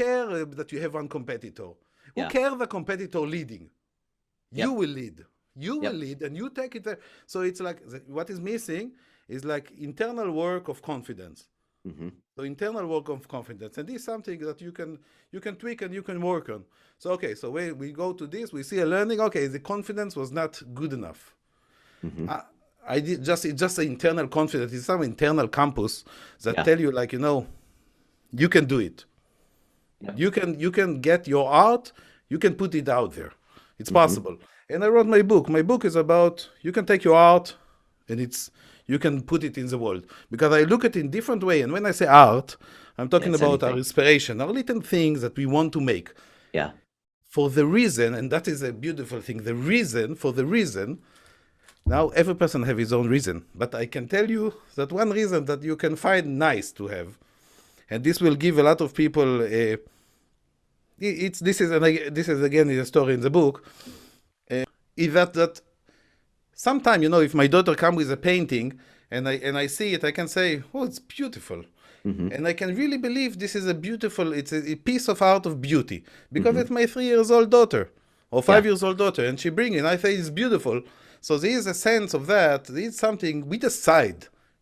cares that you have one competitor? Who Yeah. cares the competitor leading? You Yep. will lead. You will Yep. lead and you take it there. So it's like what is missing is like internal work of confidence. Hmm. So internal work of confidence. And this is something that you can tweak and you can work on. So okay, so we go to this, we see a learning, okay, the confidence was not good enough. Hmm. I, I did just it's just an internal confidence. It's some internal campus that Yeah. tell you like, you can do it. Yep. You can get your art, you can put it out there. It's Hmm. possible. And I wrote my book. My book is about you can take your art and you can put it in the world. Because I look at it in different way. And when I say art, I'm Yeah. talking It's about our anything. inspiration, our little things that we want to make. Yeah. For the reason, and that is a beautiful thing, for the reason, now every person have his own reason. But I can tell you that one reason that you can find nice to have, and this will give a lot of people it's this is again a story in the book, is that sometime if my daughter come with a painting and I see it, I can say, oh, it's beautiful, Hmm. and I can really believe this is a beautiful, it's a piece of art of beauty, because Hmm. it's my 3 years old daughter or five Yeah. years old daughter, and she bring it, and I say it's beautiful. So there is a sense of that. It's something we decide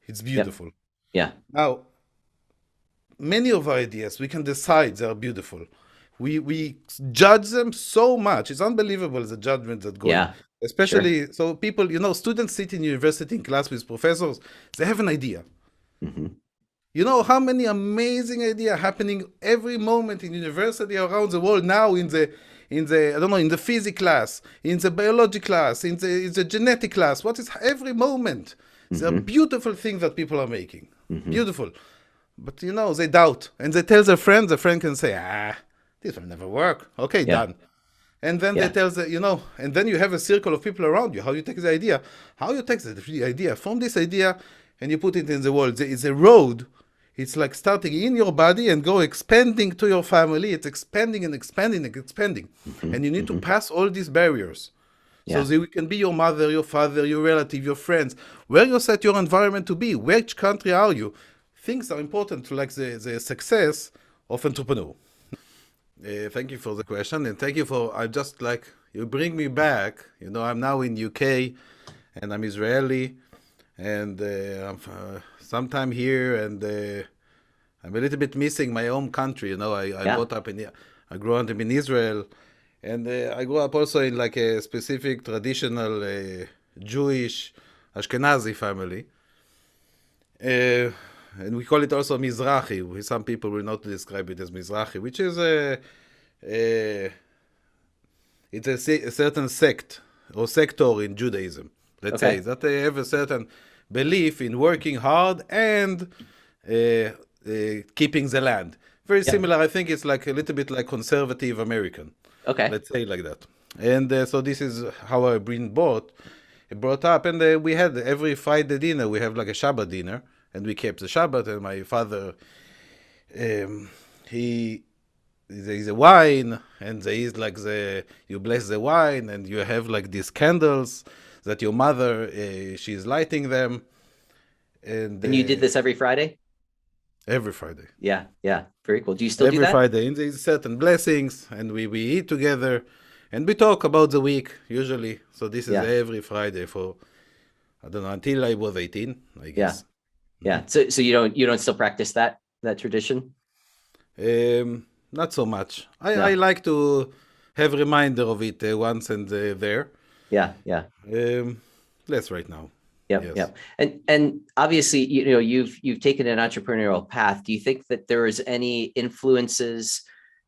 it's Yep. beautiful. Yeah. Now, many of our ideas we can decide they are beautiful. We judge them so much. It's unbelievable the judgment that going. Yeah. Sure. Especially so people, students sit in university in class with professors. They have an idea. Hmm. You know how many amazing ideas happening every moment in university around the world now in the I don't know, in the physics class, in the biology class, in the genetic class. What is every moment? There are Hmm. beautiful things that people are making. Hmm. Beautiful. But they doubt and they tell their friend. The friend can say, this will never work. Okay, Yeah. done. And then they Yeah. tell and then you have a circle of people around you. How you take the idea? How you take the idea from this idea and you put it in the world? It's a road. It's like starting in your body and go expanding to your family. It's expanding and expanding and expanding. Hmm. And you need to Hmm. pass all these barriers. So Yeah. they can be your mother, your father, your relative, your friends, where you set your environment to be, which country are you. Things are important to like the success of entrepreneur. Thank you for the question, and thank you for I just like you bring me back. I'm now in UK, and I'm Israeli, and I'm sometime here, and I'm a little bit missing my own country. I Yeah. brought up in I grew up in Israel, and I grew up also in like a specific traditional Jewish Ashkenazi family. Uh, and we call it also Mizrahi. Some people will not describe it as Mizrahi, which is a it's a certain sect or sector in Judaism. Let's say Okay. that they have a certain belief in working hard and keeping the land. Very Yep. similar, I think it's like a little bit like conservative American. Okay. Let's say like that. And so this is how I've been brought up. And we had every Friday dinner, we have like a Shabbat dinner, and we kept the Shabbat. And my father, um, he there is a wine, and there is like you bless the wine, and you have like these candles that your mother she's lighting them, and And you did this every Friday? every Friday. Yeah. Yeah. Very cool. Do you still do Every that? Friday, and there's certain blessings, and we eat together, and we talk about the week usually. So this is Yeah. every Friday for I don't know until I was 18, I Yeah. guess. Yeah. So you don't still practice that tradition? Not so much. I No. like to have reminder of it once and there. Yeah. Yeah. Um, less right now. Yep, Yes. yep. And obviously, you've taken an entrepreneurial path. Do you think that there was any influences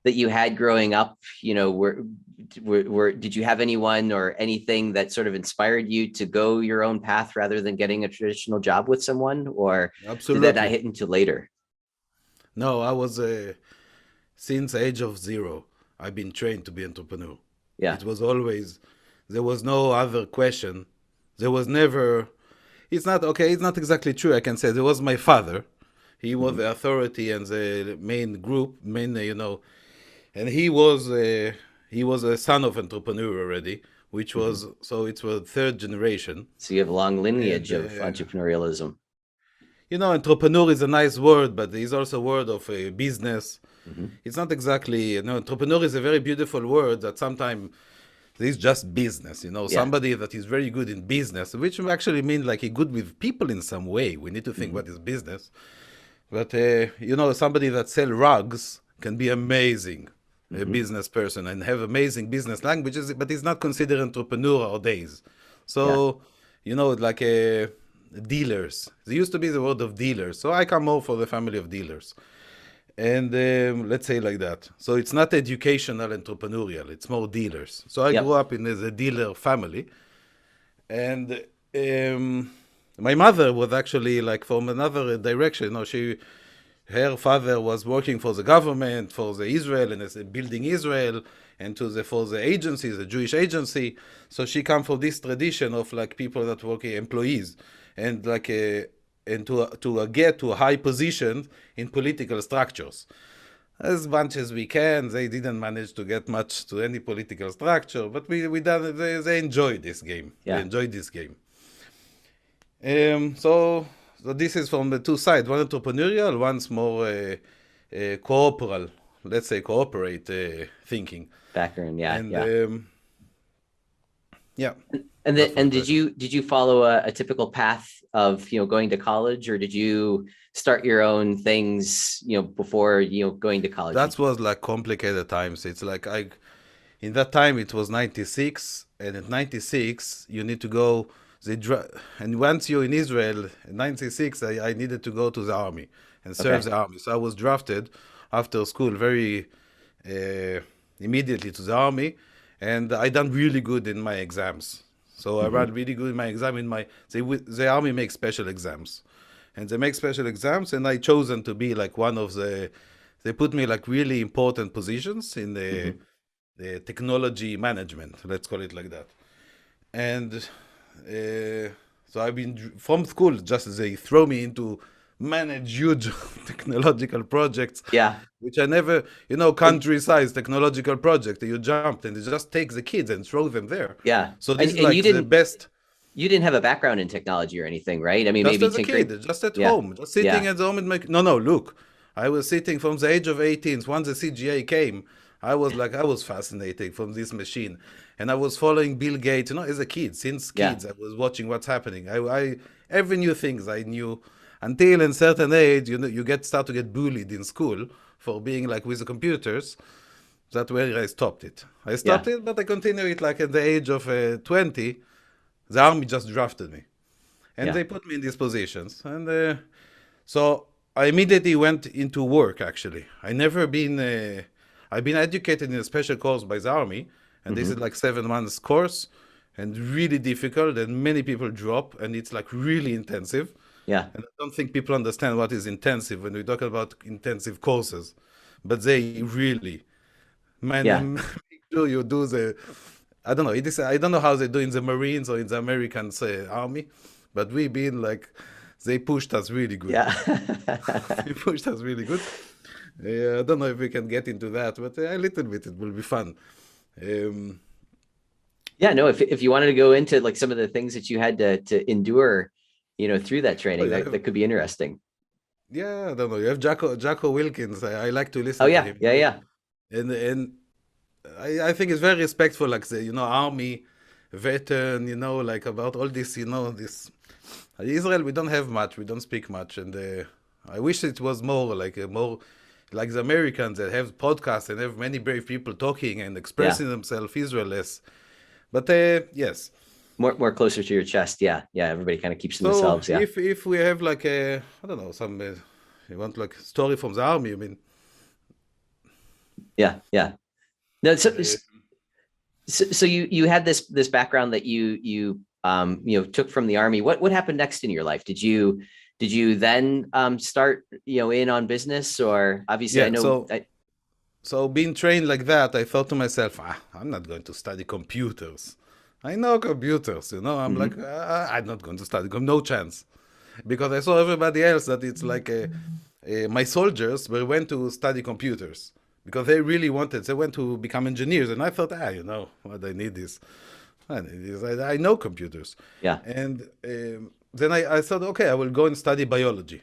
that you had growing up? Did you have anyone or anything that sort of inspired you to go your own path rather than getting a traditional job with someone, or did that not Absolutely. hit until later? No, I was since age of 0. I've been trained to be entrepreneur. Yeah. It was always there was no other question. There was never. It's not okay. It's not exactly true. I can say there was my father. He was Hmm. the authority and the main and he was a son of entrepreneur already, which Hmm. was so it was third generation. So you have a long And lineage of entrepreneurialism. entrepreneur is a nice word, but it's also a word of business. It's not exactly, entrepreneur is a very beautiful word that sometimes it's just business, Yeah. somebody that is very good in business, which actually means like he good with people in some way. We need to think Hmm. what is business. But, somebody that sell rugs can be amazing, a Hmm. business person and have amazing business languages, but is not considered entrepreneur nowadays. Yeah. So, like dealers. There used to be the word of dealers. So I come more for the family of dealers. And let's say like that. So it's not educational entrepreneurial, it's more dealers. So I grew Yep. up in as a dealer family. And my mother was actually like from another direction. Her father was working for the government, for the Israel, and is building Israel, and for the agency, the Jewish agency. So she come from this tradition of like people that work employees, and and to get to a high position in political structures. As much as we can, they didn't manage to get much to any political structure, but we done. They enjoyed this game. They Yeah. enjoyed this game. So this is from the two sides. One entrepreneurial, one's more corporal, let's say corporate thinking. Background. Yeah. And Yeah. yeah, And then, that was and like did you follow a typical path of, going to college, or did you start your own things, before, going to college? that was like complicated times. It's like in that time it was 96, and at 96 you need to go. And once you're in Israel, in 96, I needed to go to the army and serve Okay. the army. So I was drafted after school very uh, immediately to the army, and I done really good in my exams. So I ran Hmm. really good in my exam. The army makes special exams, and they make special exams, and I chosen to be like one of the. They put me like really important positions in Hmm. the technology management. Let's call it like that. And so I've been from school. Just they throw me into manage huge technological projects, Yeah. which I never, And country size technological project. You jumped and you just take the kids and throw them there. yeah. So this And is and like the best. you didn't have a background in technology or anything, right? I mean, Just maybe as a tinkering. kid, just at Yeah. home, just sitting Yeah. at home and make. No, no, look, I was sitting from the age of 18. Once the CGA came, I was fascinated from this machine, and I was following Bill Gates. As a kid, since Yeah. kids, I was watching what's happening. Every new things I knew until in certain age, you start to get bullied in school for being like with the computers. That's where I stopped it. I Yeah. stopped it, but I continued it like at the age of 20. The army just drafted me and Yeah. they put me in these positions. And so I immediately went into work. Actually, I've been educated in a special course by the army, and this is Hmm. like 7 months course, and really difficult, and many people drop, and it's like really intensive. Yeah. And I don't think people understand what is intensive when we talk about intensive courses, but they really, man, Yeah. make sure you do the. I don't know. I don't know how they do in the Marines or in the American army, but we been like, they pushed us really good. Yeah. They pushed us really good. I don't know if we can get into that, but a little bit it will be fun. Um, Yeah. No, if you wanted to go into like some of the things that you had to endure, through that oh, training, you that have, could be interesting. yeah, I don't know. You have Jacko Wilkins. I like to Oh listen to yeah. him. Yeah. Yeah. And I think it's very respectful, like the army veteran. Like about all this. This Israel. We don't have much. We don't speak much, and I wish it was more like more like the Americans that have podcasts and have many brave people talking and Yeah. expressing themselves. Israel less, but yes. More closer to your chest. Yeah. Yeah. Everybody kind of keeps to So themselves. Yeah. if we have like a I don't know some you want like story from the army. I mean, Yeah. Yeah. No, uh, so you had this background that you took from the army. What happened next in your life? Did you then start in on business, or obviously I yeah. know So being trained like that, I thought to myself, I'm not going to study computers. I know computers. I'm like, Mhm. I'm not going to study, no chance. Because I saw everybody else that it's like my soldiers went to study computers because they went to become engineers. And I thought, what I need is, I know computers. Yeah. And then I thought, okay, I will go and study biology.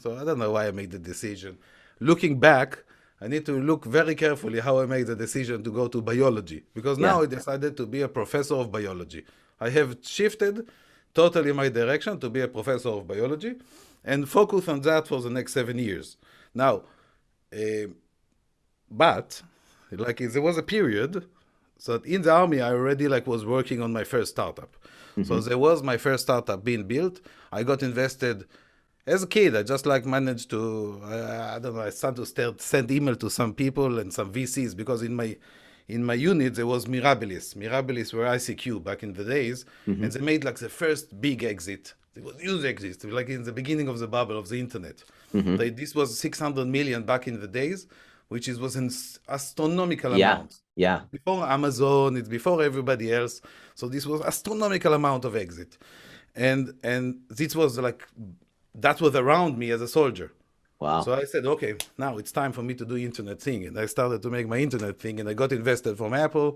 So I don't know why I made the decision. Looking back, I need to look very carefully how I made the decision to go to biology, because now Yeah. I decided to be a professor of biology. I have shifted totally my direction to be a professor of biology and focus on that for the next 7 years. Now, uh, but like there was a period, so in the army I already like was working on my first startup. So Hmm. there was my first startup being built. I got invested as a kid. I just like managed to I don't know. I started to send email to some people and some VCs, because in my unit there was Mirabilis. Mirabilis were ICQ back in the days, Hmm. and they made like the first big exit. It was huge exit, like in the beginning of the bubble of the internet. Hmm. This was 600 million back in the days, which was an astronomical Yeah. amount. Yeah. Before Amazon, it's before everybody else. So this was astronomical amount of exit. And this was like, that was around me as a soldier. Wow. So I said, okay, now it's time for me to do internet thing. And I started to make my internet thing, and I got invested from Apple,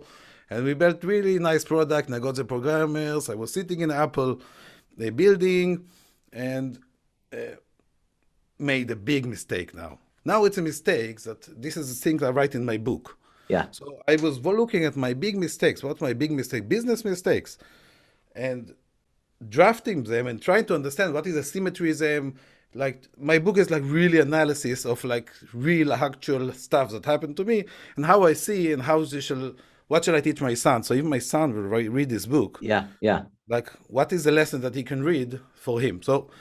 and we built really nice product, and I got the programmers. I was sitting in Apple, they building, and made a big mistake now. Now it's a mistake that this is the things I write in my book. Yeah. So I was looking at my big mistakes. What my big mistake? Business mistakes, and drafting them and trying to understand what is asymmetrism. Like my book is like really analysis of like real actual stuff that happened to me and how I see and how this shall, what shall I teach my son. So even my son will read this book. Yeah. Yeah. Like what is the lesson that he can read for him. So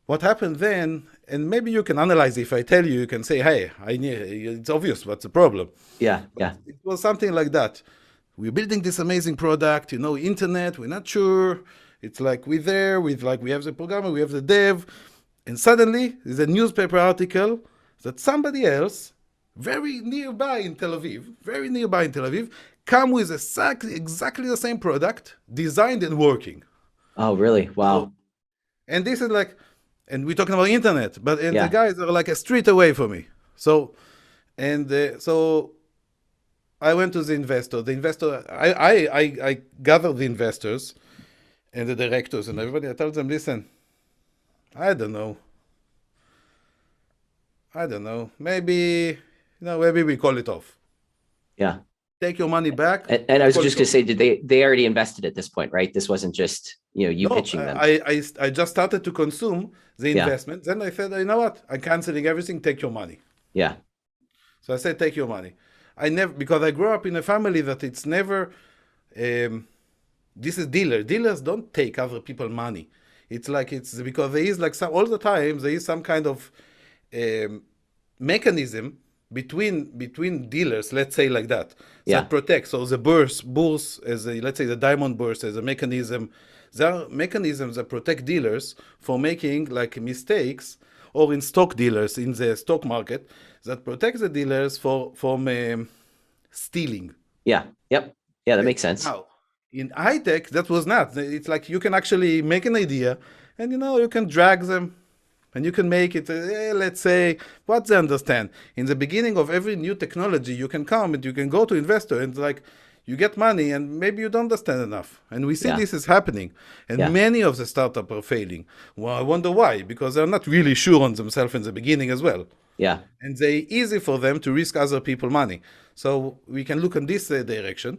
what happened then, and maybe you can analyze if I tell you, you can say, hey, it's obvious what's the problem. Yeah. But Yeah. it was something like that. We're building this amazing product, internet, we're not sure. It's like we're there with like, we have the programmer, we have the dev, and suddenly there's a newspaper article that somebody else, very nearby in Tel Aviv, come with exactly the same product, designed and working. Oh, really? So, Wow. and this is like, and we're talking about internet, and the Yeah. guys are like a street away from me. So, so I went to the investor. The investor, I gathered the investors and the directors and everybody. I told them, listen, I don't know. I don't know. Maybe we call it off. Yeah. Take your money back. And I We was call just it going off. to say, did they already invested at this point, right? This wasn't just, you No, pitching them. I just started to consume the Yeah. investment. Then I said, you know what? I'm canceling everything. Take your money. Yeah. So I said, take your money. I never, because I grew up in a family that it's never, um, this is dealer. Dealers don't take other people money. It's like, it's because there is like all the time, there is some kind of um, mechanism between dealers, let's say like that Yeah. protects. So the bourse as let's say the diamond bourse as a mechanism. There are mechanisms that protect dealers for making like mistakes, or in stock dealers in the stock market that protects the dealers from stealing. Yeah. Yep. Yeah. That Okay. makes sense. Now, in high tech, that was not. It's like you can actually make an idea, and you can drag them, and you can make it. Let's say what they understand. In the beginning of every new technology, you can come and you can go to investor and like you get money, and maybe you don't understand enough. And we see Yeah. this is happening, and Yeah. many of the startups are failing. Well, I wonder why, because they're not really sure on themselves in the beginning as well, Yeah. and they easy for them to risk other people money. So we can look in this direction.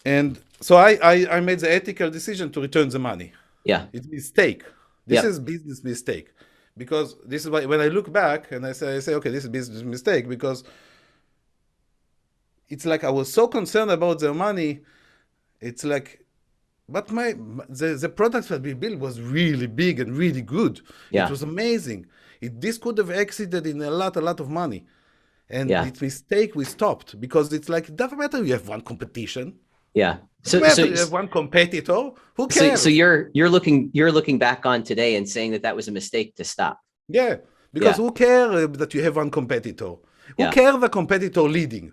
And so I made the ethical decision to return the money. Yeah. It's mistake. This Yep. is business mistake, because this is why when I look back and I say, okay, this is business mistake, because it's like I was so concerned about their money. It's like, but the product that we built was really big and really good. It Yeah. was amazing. This could have exceeded in a lot of money. And Yeah. it's mistake we stopped, because it's like it doesn't matter you have one competition. Yeah. Doesn't So, matter so, you have one competitor. Who so cares? you're looking back on today and saying that was a mistake to stop. Yeah, because Yeah. who care that you have one competitor? Who Yeah. care the competitor leading?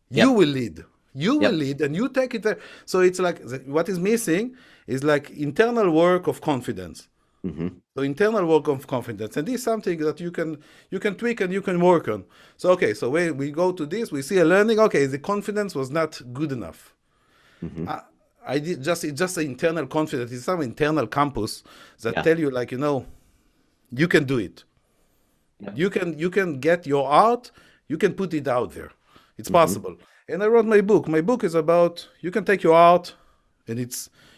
You Yep. will lead. You will Yep. lead, and you take it there. So it's like what is missing is like internal work of confidence. Hmm. So internal work of confidence, and this is something that you can tweak and you can work on. So okay, so when we go to this, we see a learning. Okay, the confidence was not good enough. Hmm. I did it's just an internal confidence. It's some internal campus that Yeah. tell you like you can do it. Yep. You can get your art, you can put it out there. It's Hmm. possible. And I wrote my book. My book is about you can take your art and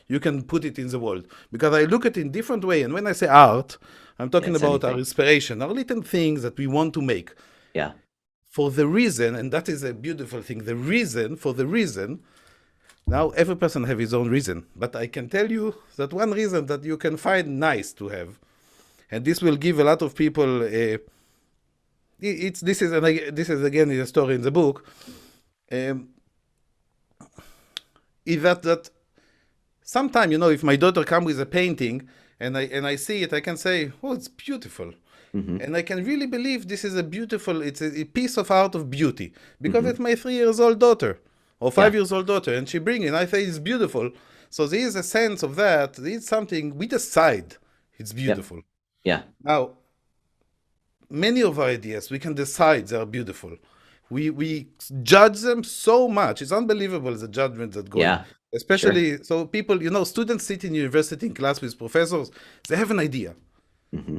you can put it in the world. Because I look at it in different way. And when I say art, I'm Yeah, talking it's about our anything. inspiration, our little things that we want to make. Yeah. For the reason, and that is a beautiful thing, the reason, now every person have his own reason. But I can tell you that one reason that you can find nice to have, and this will give a lot of people it's this is again a story in the book, um, is that sometime, if my daughter come with a painting and I see it, I can say, oh, it's beautiful. Hmm. And I can really believe this is it's a piece of art of beauty because it's Hmm. my 3 years old daughter or five Yeah. years old daughter, and she bring it. And I say it's beautiful. So there is a sense of that. It's something we decide it's Yep. beautiful. Yeah. Now, many of our ideas we can decide they are beautiful. We judge them so much. It's unbelievable the judgment that going. Yeah. Sure. Especially so people, students sit in university in class with professors. They have an idea. Hmm.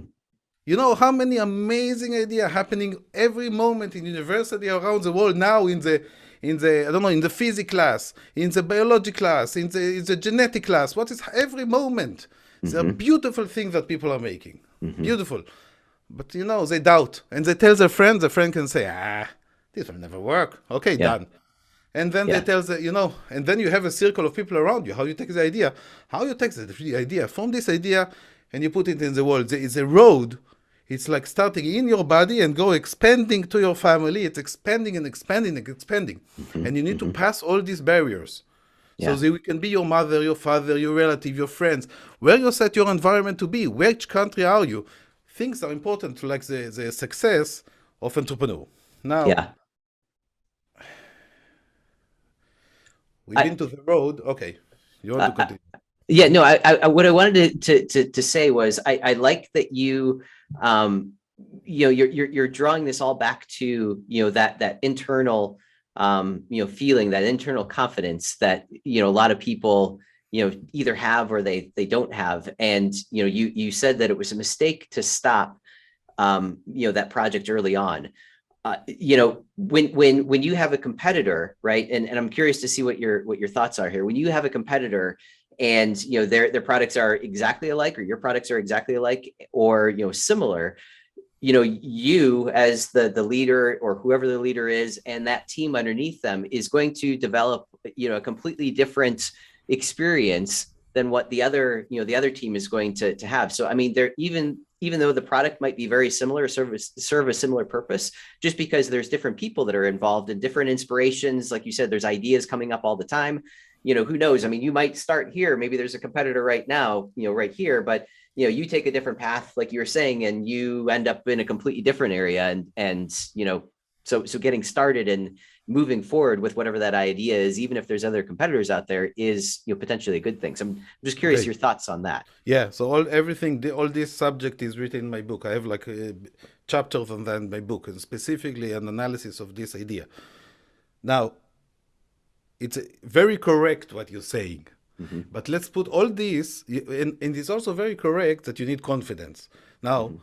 You know how many amazing ideas happening every moment in university around the world now in the I don't know, in the physics class, in the biology class, in the genetic class. What is every moment? There are Hmm. beautiful things that people are making. Hmm. Beautiful. But they doubt. And they tell their friend can say, this will never work. Okay, Yeah. done. And then they Yeah. tell and then you have a circle of people around you. How you take the idea? How you take the idea from this idea and you put it in the world. There is a road. It's like starting in your body and go expanding to your family. It's expanding and expanding and expanding. Hmm. And you need to Hmm. pass all these barriers. So Yeah. they can be your mother, your father, your relative, your friends. Where you set your environment to be? Which country are you? Things are important to like the success of entrepreneur. Now, Yeah. we've I, been to the road. Okay. You want to I, continue? Yeah, no, what I wanted to say was I like that you're drawing this all back to, that internal, feeling, that internal confidence that, a lot of people, either have or they don't have. And, you said that it was a mistake to stop, that project early on. When you have a competitor, right? And I'm curious to see what your thoughts are here. When you have a competitor and their products are exactly alike, or your products are exactly alike, or similar, you as the leader, or whoever the leader is, and that team underneath them is going to develop a completely different experience than what the other team is going to have. So I mean, they're even though the product might be very similar, serve a similar purpose, just because there's different people that are involved and different inspirations. Like you said, there's ideas coming up all the time. Who knows? I mean, you might start here, maybe there's a competitor right now, right here, but you take a different path, like you were saying, and you end up in a completely different area. And so getting started and moving forward with whatever that idea is, even if there's other competitors out there, is potentially a good thing. So I'm just curious Okay. your thoughts on that. Yeah. So all this subject is written in my book. I have like chapters on that in my book, and specifically an analysis of this idea. Now, it's very correct what you're saying. Hmm. But let's put all this, and it's also very correct that you need confidence. Now, Hmm.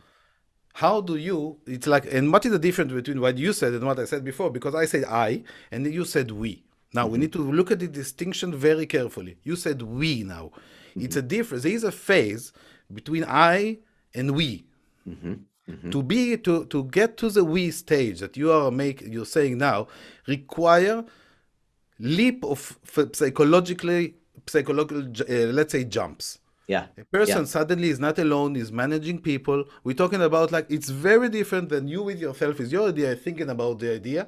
how do you, it's like, and what is the difference between what you said and what I said before? Because I said I, and you said we. Now, we Hmm. need to look at the distinction very carefully. You said we now. It's Hmm. a difference. There is a phase between I and we. Hmm. Hmm. To get to the we stage that you're saying now require leap of psychological let's say jumps. Yeah. A Yeah. person suddenly is not alone, is managing people. We're talking about like it's very different than you with yourself is your idea thinking about the idea,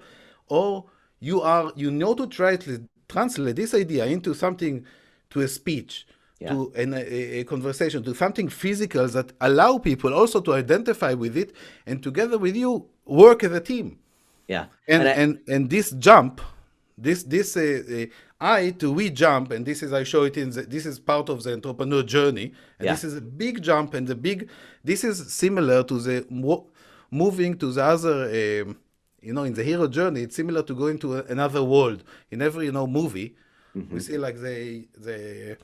or to try to translate this idea into something, to a speech, Yeah. to a conversation, to something physical that allow people also to identify with it and together with you work as a team. Yeah. And And this jump, this I to we jump, and this is I show it this is part of the entrepreneur journey, and yeah. this is a big jump, and the big this is similar to the moving to the other. In the hero journey, it's similar to going to another world. In every movie, we Hmm. see like the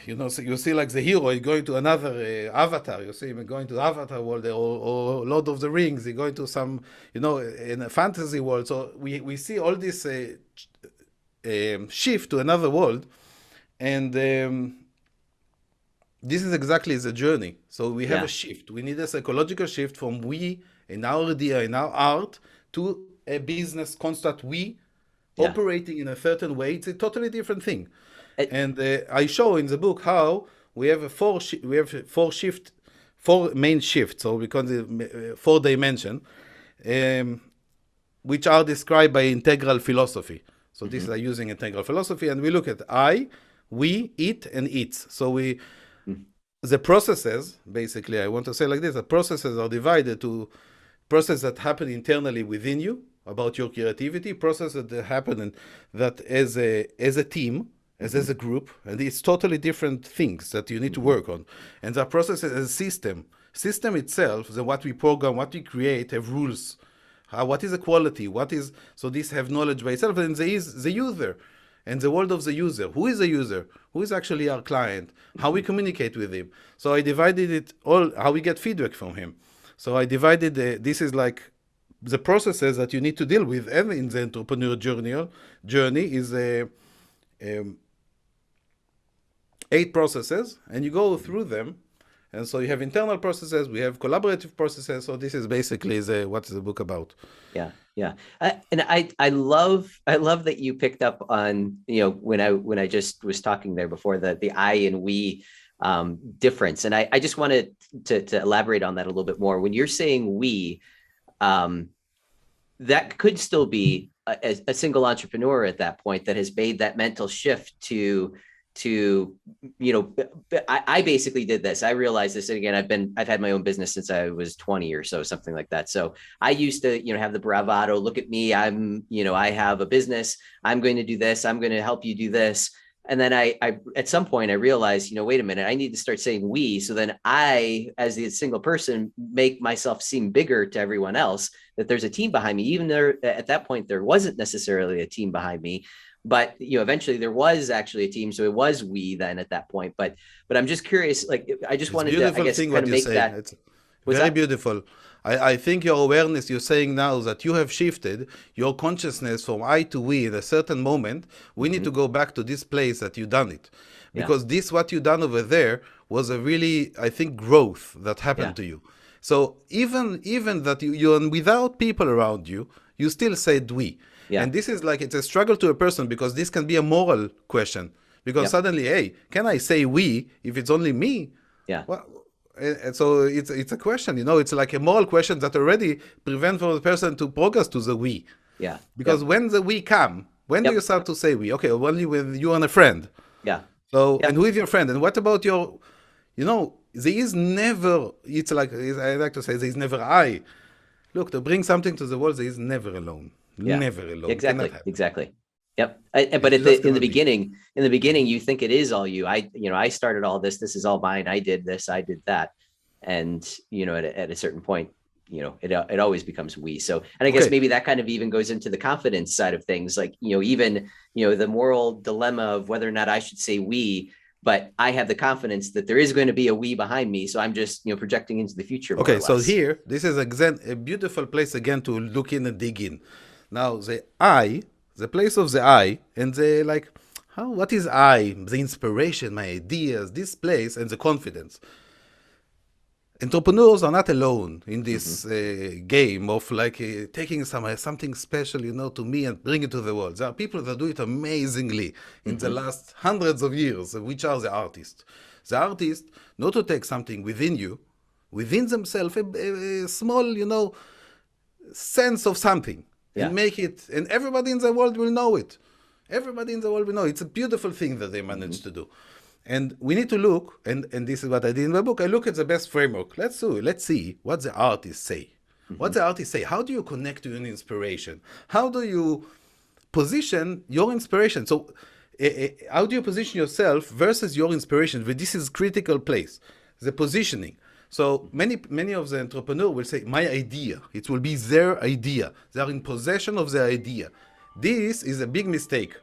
you know, so you see like the hero is going to another avatar. You see him going to the avatar world, or Lord of the Rings. He going to some, you know, in a fantasy world. So we see all this shift to another world, and this is exactly the journey. So we have a Yeah. shift. We need a psychological shift from we in our idea, in our art, to a business construct we Yeah. operating in a certain way. It's a totally different thing. It- And I show in the book how we have we have four main shifts, so because four dimension, um, which are described by integral philosophy. So this is mhm, using integral philosophy, and we look at I, we, it, and its. So we mhm, the processes, basically, I want to say like this: the processes are divided to processes that happen internally within you about your creativity, processes that happen that as a team, as a mhm, group, and it's totally different things that you need to mhm, work on. And the processes as a system. System itself, the what we program, what we create, have rules. What is the quality? What is so this have knowledge by itself, and there is the user and the world of the user. Who is the user? Who is actually our client? How we mhm. communicate with him. So I divided it all, how we get feedback from him. So I divided, this is like the processes that you need to deal with and in the entrepreneur journey is um, 8 processes, and you go through them. And so you have internal processes, we have collaborative processes. So this is basically what's the book about. Yeah, yeah. And I love that you picked up on, when I just was talking there before, the I and we difference. And I just wanted to elaborate on that a little bit more. When you're saying we, um, that could still be a single entrepreneur at that point that has made that mental shift to I basically did this. I realized this, and again, I've had my own business since I was 20 or so, something like that. So I used to have the bravado, look at me, I have a business, I'm going to do this, I'm going to help you do this. And then I at some point I realized, wait a minute, I need to start saying we. So then I, as the single person, make myself seem bigger to everyone else, that there's a team behind me, even though at that point there wasn't necessarily a team behind me. But eventually there was actually a team, so it was we then at that point. But I'm just curious, like I just It's wanted to, I beautiful guess, thing kind what of you make say. that. It's Was very that? beautiful. I think your awareness, you're saying now that you have shifted your consciousness from I to we in a certain moment. We need to Mm-hmm. go back to this place that you done it. Yeah, Because this, what you done over there, was a really, I think, growth that yeah, happened to you. So even that you're without people around you, you still said we. yeah, And this is like, it's a struggle to a person because this can be a moral question. Because yep, suddenly, hey, can I say we if it's only me? yeah, Well, and so it's a question, it's like a moral question that already prevent for the person to progress to the we. yeah, Because yep, when the we come, when do you yep, start to say we? Okay, only when you and a friend. yeah, So, and yep. who is your friend? And what about there is never, it's like, I like to say, there is never I. Look, to bring something to the world, there is never alone. Yeah, Never alone. Cannot exactly, happen. exactly. Yep. But It just in the cannot be. beginning, you think it is all you. I started all this. This is all mine. I did this. I did that. And at a certain point, it always becomes we. So, and I guess Okay, maybe that kind of even goes into the confidence side of things. Like even the moral dilemma of whether or not I should say we. But I have the confidence that there is going to be a we behind me. So I'm just projecting into the future more or Okay, so less. here, this is a beautiful place again to look in and dig in. Now, the I, the place of the I, and the like, what is I? The inspiration, my ideas, this place, and the confidence. Entrepreneurs are not alone in Hmm. this game of like taking something special, to me and bring it to the world. There are people that do it amazingly in the Hmm. last hundreds of years, which are the artists. The artist, not to take something within you, within themselves, a small, sense of something, and Yeah. make it, and everybody in the world will know it. Everybody in the world will know. It's a beautiful thing that they Hmm. managed to do. And we need to look, and this is what I did in my book. I look at the best framework. Let's see what the artists say. What Hmm. the artists say. How do you connect to your inspiration? How do you position your inspiration? So, how do you position yourself versus your inspiration? But this is critical place, the positioning. So many of the entrepreneurs will say, "My idea." It will be their idea. They are in possession of their idea. This is a big mistake.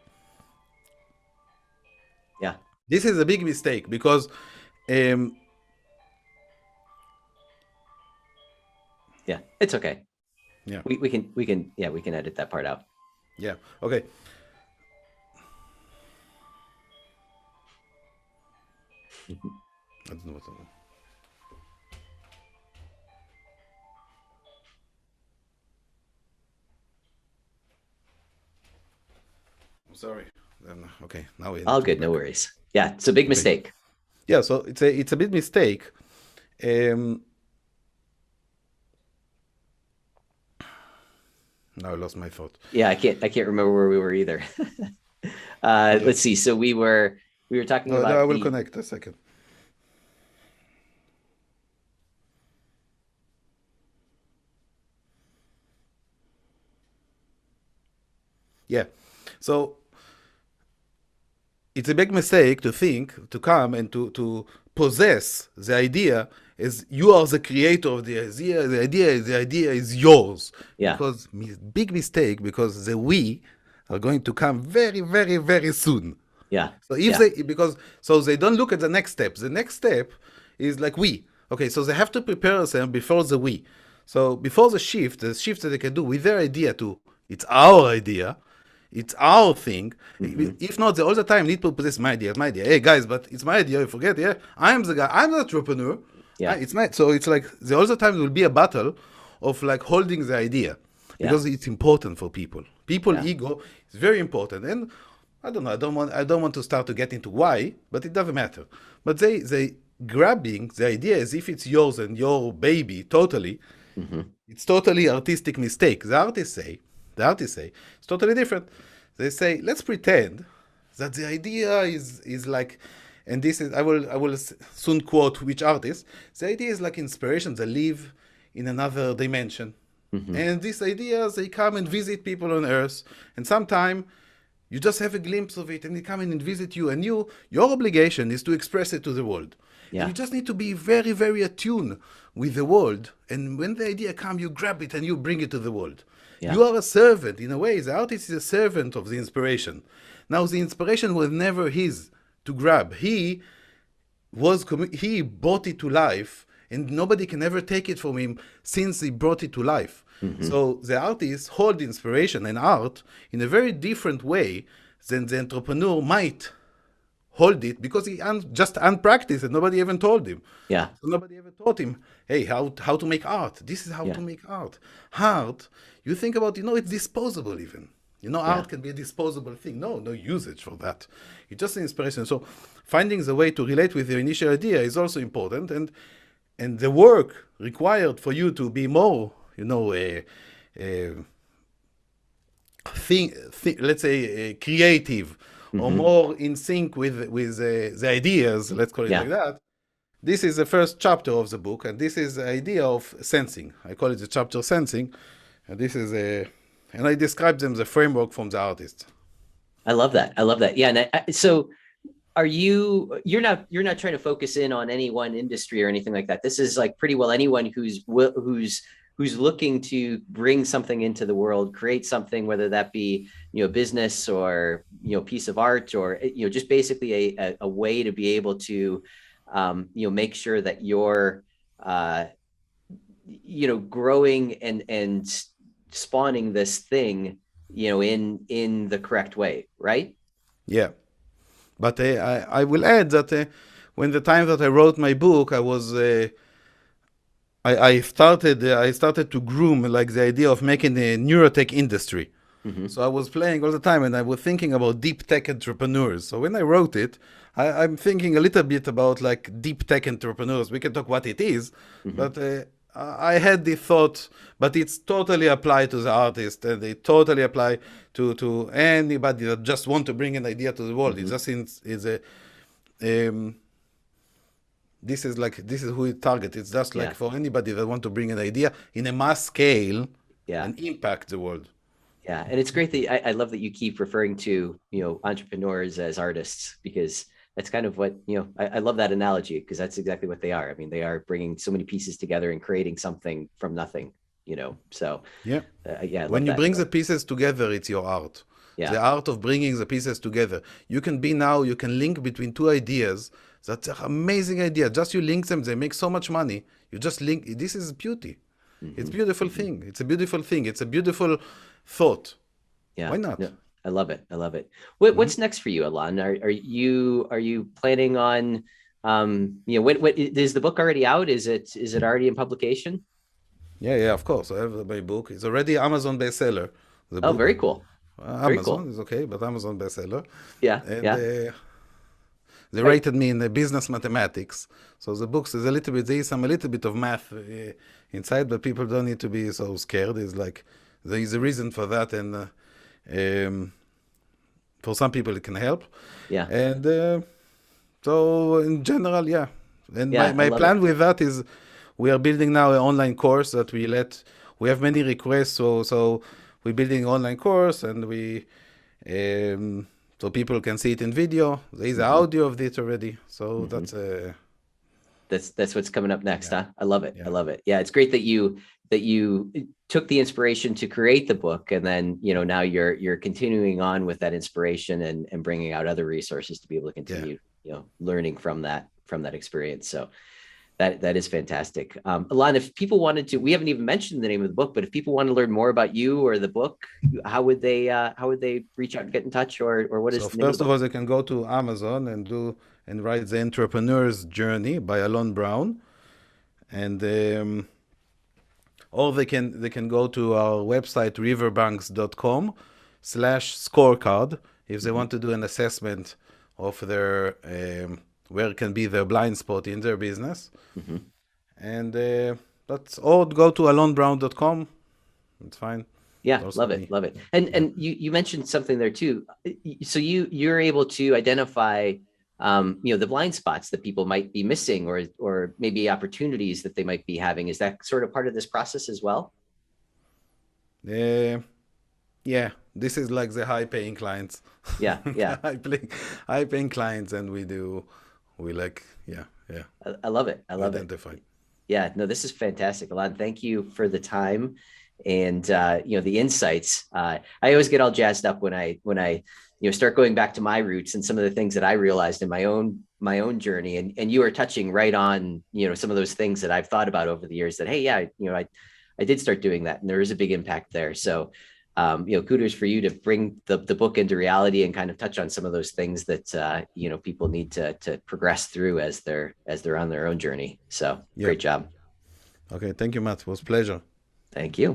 Yeah. This is a big mistake because um, Yeah, it's okay. yeah, We can edit that part out. yeah, okay. I don't know what to do. I'm sorry. Then okay, now we need All to go good, no back. worries. Yeah, it's a big Okay. mistake. Yeah, so it's a big mistake. Um, Now I lost my thought. Yeah, I can't remember where we were either. Okay. Let's see. So we were talking No, I about will the connect a second. Yeah. So it's a big mistake to think, to come and to possess the idea as you are the creator of the idea. The idea is yours. yeah, Because big mistake because the we are going to come very, very, very soon. yeah, So if yeah. they because so they don't look at the next step. The next step is like we. Okay, so they have to prepare themselves before the we. So before the shift that they can do with their idea to it's our idea, it's our thing. Hmm. If not, they all the time need to possess my idea, my idea. Hey guys, but it's my idea. You forget, yeah. I'm the guy. I'm the entrepreneur. Yeah, It's my so it's like the all the time will be a battle of like holding the idea yeah, because it's important for people. People yeah, ego is very important, and I don't know. I don't want to start to get into why, but it doesn't matter. But they grabbing the idea as if it's yours and your baby totally. hmm, It's totally artistic mistake. The artists say it's totally different. They say let's pretend that the idea is like, and this is I will soon quote which artist. The idea is like inspiration. They live in another dimension, hmm, and these ideas they come and visit people on Earth, and sometime you just have a glimpse of it, and they come in and visit you, and your obligation is to express it to the world. And yeah, you just need to be very, very attuned with the world. And when the idea comes, you grab it and you bring it to the world. yeah, You are a servant. In a way, the artist is a servant of the inspiration. Now, the inspiration was never his to grab. He brought it to life, and nobody can ever take it from him since he brought it to life. hmm, So the artist hold inspiration and art in a very different way than the entrepreneur might hold it because he just unpracticed and nobody even told him. yeah, So nobody ever taught him, hey, how to make art. This is how yeah, to make art. Art, you think about, it's disposable even. yeah, Art can be a disposable thing. No usage for that. It's just an inspiration. So finding the way to relate with your initial idea is also important, and the work required for you to be more, a let's say creative or hmm, more in sync with the ideas, let's call it yeah. like that. This is the first chapter of the book, and this is the idea of sensing. I call it the chapter sensing, and this is and I describe them the framework from the artist. I love that. I love that. Yeah. And so are you're not trying to focus in on any one industry or anything like that. This is like pretty well anyone who's looking to bring something into the world, create something, whether that be, business or, piece of art or, just basically a way to be able to, make sure that you're, uh, growing and spawning this thing, in the correct way. Right. Yeah, but I will add that when the time that I wrote my book, I started to groom like the idea of making a neurotech industry. Mm-hmm. So I was playing all the time, and I was thinking about deep tech entrepreneurs. So when I wrote it, I'm thinking a little bit about like deep tech entrepreneurs. We can talk what it is, Mm-hmm. but I had the thought, but it's totally applied to the artist, and they totally apply to anybody that just want to bring an idea to the world. It Mm-hmm. just is a um, this is who it target. It's just like Yeah. for anybody that want to bring an idea in a mass scale Yeah. and impact the world. Yeah. And it's great that I love that you keep referring to, entrepreneurs as artists, because that's kind of what, I love that analogy, because that's exactly what they are. I mean, they are bringing so many pieces together and creating something from nothing, so Yeah. yeah, I When love you that. bring the pieces together, it's your art. Yeah. The art of bringing the pieces together. You can link between two ideas. That's an amazing idea. Just you link them, they make so much money. You just link. This is beauty. It's a Hmm. beautiful Hmm. thing. It's a beautiful thing. It's a beautiful thought. Yeah. Why not? No, I love it. I love it. Mhm. What's next for you, Alon? Are you planning on what is the book already out? Is it already in publication? Yeah, yeah, of course. I have my book. It's already Amazon bestseller. The Oh, very book. cool. Very Amazon cool. is okay, but Amazon bestseller. Yeah. And Yeah. they Right. rated me in the business mathematics. So the books is a little bit, there is some a little bit of math inside, but people don't need to be so scared. It's like there is a reason for that, and um, for some people it can help. Yeah. And so in general, yeah. And my, Yeah. I my love it. plan with that is we are building now an online course that we have many requests, so we're building an online course and um, so people can see it in video. There is Hmm. audio of it already. So Hmm. that's That's what's coming up next, yeah, huh? I love it. I yeah, love it. Yeah, it's great that you took the inspiration to create the book, and then now you're continuing on with that inspiration and bringing out other resources to be able to yeah. continue learning from that experience. So that is fantastic. Alon, if people wanted to, we haven't even mentioned the name of the book, but if people want to learn more about you or the book, how would they reach out and get in touch, or what So is the name of first the of book? all, they can go to Amazon and write The Entrepreneur's Journey by Alon Braun, and or they can go to our website riverbanks.com/scorecard if they Hmm. want to do an assessment of their where can be their blind spot in their business. Hmm. And that's or go to alonbrown.com. It's fine. It's Yeah, also love it, me. love it. And Yeah. and you mentioned something there too. So you're able to identify the blind spots that people might be missing, or maybe opportunities that they might be having. Is that sort of part of this process as well? Uh, yeah. This is like the high paying clients. Yeah, yeah. high paying high paying clients and we like yeah. I love it. I We love it. identify. Yeah, no, this is fantastic. Alon, thank you for the time and the insights. I always get all jazzed up when I start going back to my roots and some of the things that I realized in my own journey. And you are touching right on some of those things that I've thought about over the years. That hey, yeah, I did start doing that, and there is a big impact there. So kudos for you to bring the book into reality and kind of touch on some of those things that people need to progress through as they're on their own journey. So Yeah. great job. Okay. Thank you, Matt. It was a pleasure. Thank you.